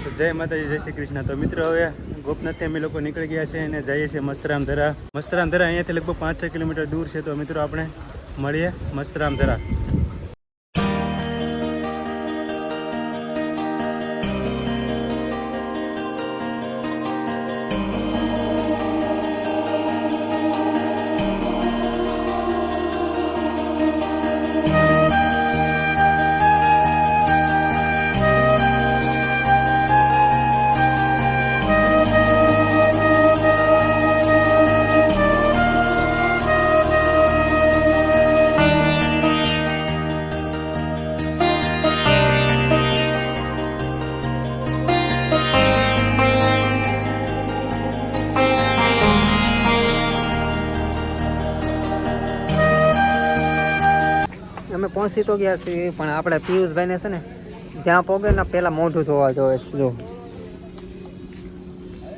તો જય માતાજી, જય શ્રી કૃષ્ણ। તો મિત્રો હવે ગોપનાથથી અમે લોકો નીકળી ગયા છે અને જઈએ છીએ મસ્તરામ ધરા। મસ્તરામ ધરા અહીંયાથી લગભગ 5-6 કિલોમીટર દૂર છે। તો મિત્રો આપણે મળીએ મસ્તરામ ધરા। અમે પહોંચી તો ગયા છીએ, પણ આપણે પિયુષભાઈને છે ને ત્યાં પોગે ને પહેલાં મોઢું ધોવા જોઈએ છે। જો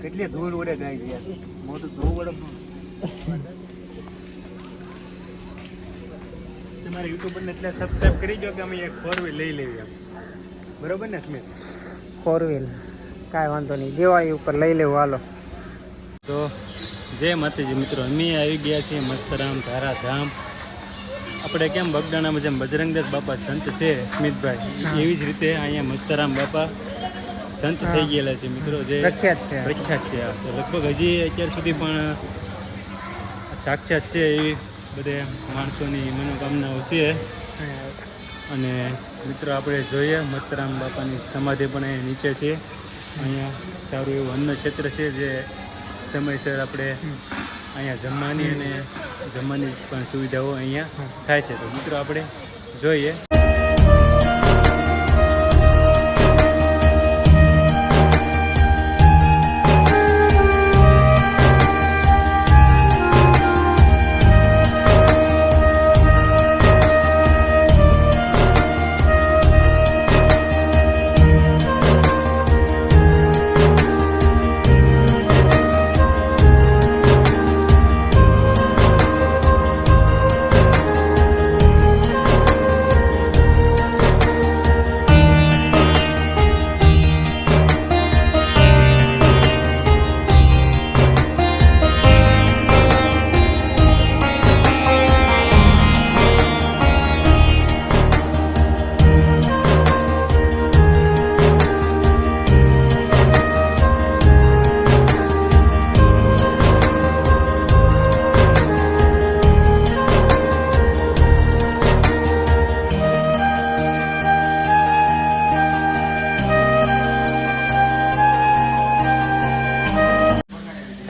કેટલી ધૂળ ઉડે જાય છે યાર, મોટું ધોવું પડે। તમારે યુટ્યુબરને એટલે સબસ્ક્રાઇબ કરી દો કે અમે એક 4 વ્હીલ લઈ લેવી એમ, બરોબર ને સ્મિત? 4 વ્હીલ કાંઈ વાંધો નહીં, દિવાળી ઉપર લઈ લેવું હાલો। તો જય માતાજી મિત્રો, અમે આવી ગયા છીએ મસ્તરામ ધારા ધામ। આપણે કેમ બગદાણામાં જેમ બજરંગદાસ બાપા સંત છે સ્મિતભાઈ, એવી જ રીતે અહીંયા મસ્તરામ બાપા સંત થઈ ગયેલા છે મિત્રો, જે પ્રખ્યાત છે। તો લગભગ હજી અત્યાર સુધી પણ સાક્ષાત છે એવી બધે માણસોની મનોકામનાઓ છે। અને મિત્રો આપણે જોઈએ મસ્તરામ બાપાની સમાધિ પણ અહીંયા નીચે છે। અહીંયા સારું એવું અન્ન ક્ષેત્ર છે, જે સમયસર આપણે અહીંયા જમવાની અને જમવાની પણ સુવિધાઓ અહીંયા થાય છે। તો મિત્રો આપણે જોઈએ।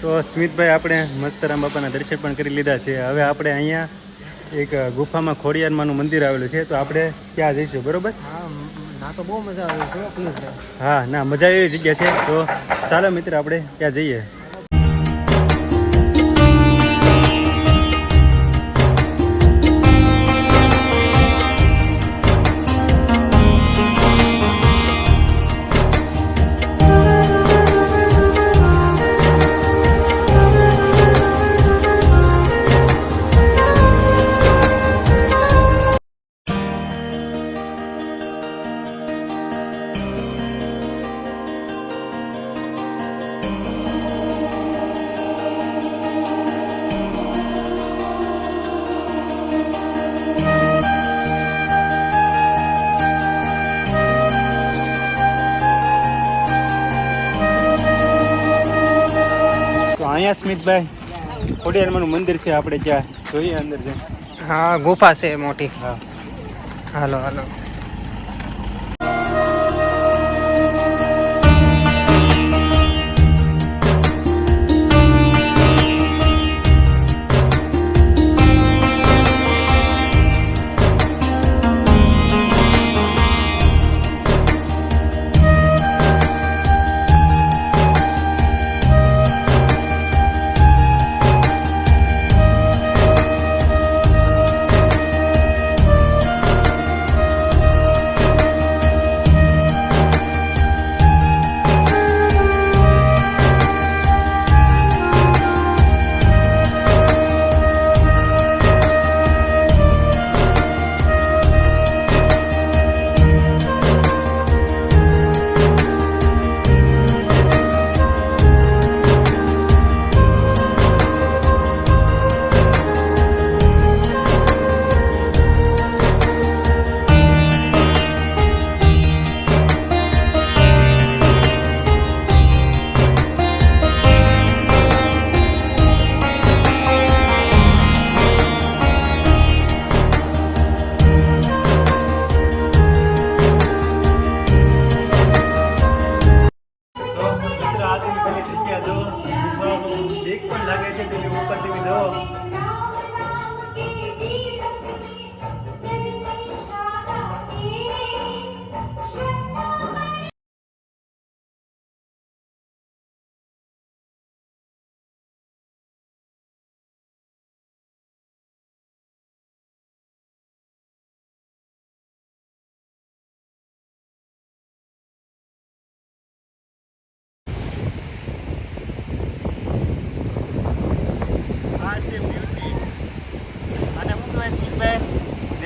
તો સ્મિતભાઈ આપણે મસ્તરામ બાપાના દર્શન પણ કરી લીધા છે। હવે આપણે અહીંયા એક ગુફામાં ખોડિયારમાંનું મંદિર આવેલું છે, તો આપણે ત્યાં જઈશું, બરોબર? ના તો બહુ મજા આવે છે પિયુષભાઈ। હા ના, મજા એવી જગ્યા છે। તો ચાલો મિત્ર આપણે ત્યાં જઈએ। અહીંયા સ્મિતભાઈ ખોડિયારમાંનું મંદિર છે, આપણે ત્યાં જોઈએ અંદર છે। હા, ગુફા છે મોટી। હા હાલો હાલો।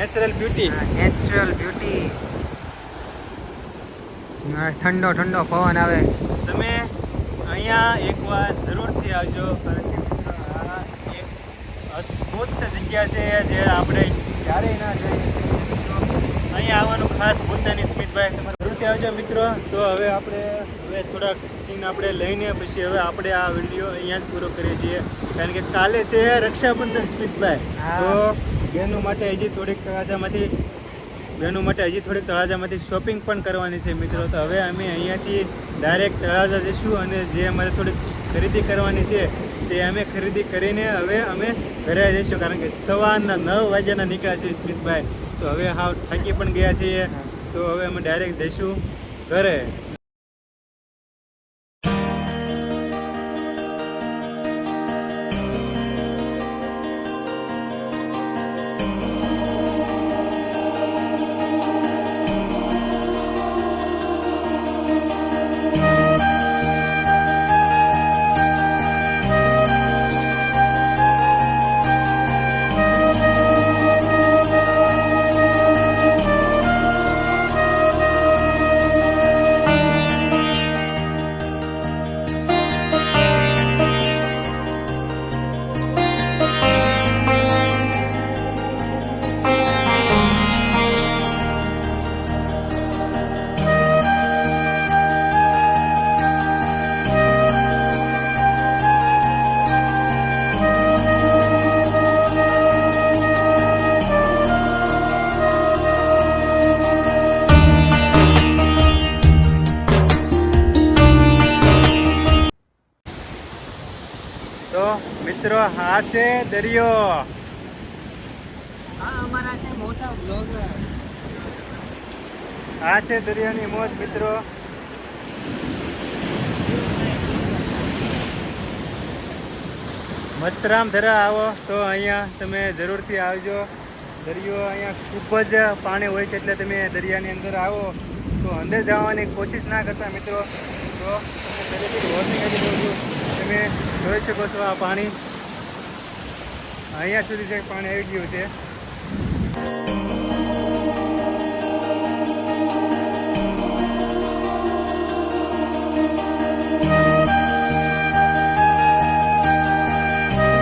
Natural beauty. Natural beauty. ઠંડો ઠંડો પવન આવે. તમે અહીંયા એકવાર જરૂરથી આવજો, કારણ કે મિત્રો આ એક અદ્ભુત જગ્યા છે જે આપણે ક્યારેય ના જઈએ. અહીંયા આવવાનું ખાસ ભૂલતા નહીં સ્મિતભાઈ, તમારે જરૂરથી આવજો મિત્રો. તો હવે થોડાક સીન આપણે લઈને પછી હવે આપણે આ વિડીયો અહીંયા જ પૂરો કરીએ છીએ, કારણ કે કાલે છે રક્ષાબંધન સ્મિતભાઈ. તો બહેનો માટે હજી થોડીક તળાજામાંથી શોપિંગ પણ કરવાની છે મિત્રો. તો હવે અમે અહીંયાથી ડાયરેક્ટ તળાજા જઈશું અને જે અમારે થોડીક ખરીદી કરવાની છે તે અમે ખરીદી કરીને હવે અમે ઘરે જઈશું, કારણ કે સવારના 9 વાગ્યાના નીકળ્યા છે સ્મિતભાઈ. તો હવે હાવ થાકી પણ ગયા છીએ, તો હવે અમે ડાયરેક્ટ જઈશું ઘરે. તો મિત્રો આ છે દરિયો. અમારા છે મોટા બ્લોગર. આ છે દરિયાની મોજ મિત્રો. મસ્તરામ ધરા આવો તો અહીંયા તમે જરૂરથી આવજો. દરિયો અહીંયા ખૂબ જ પાણી હોય છે, એટલે તમે દરિયાની અંદર આવો તો અંદર જવાની કોશિશ ના કરતા મિત્રો. તો તમને પહેલેથી વોર્નિંગ આપી દઉં છું. તમે જોઈ શકો છો આ પાણી અહીંયા સુધી જે પાણી આવી ગયું છે.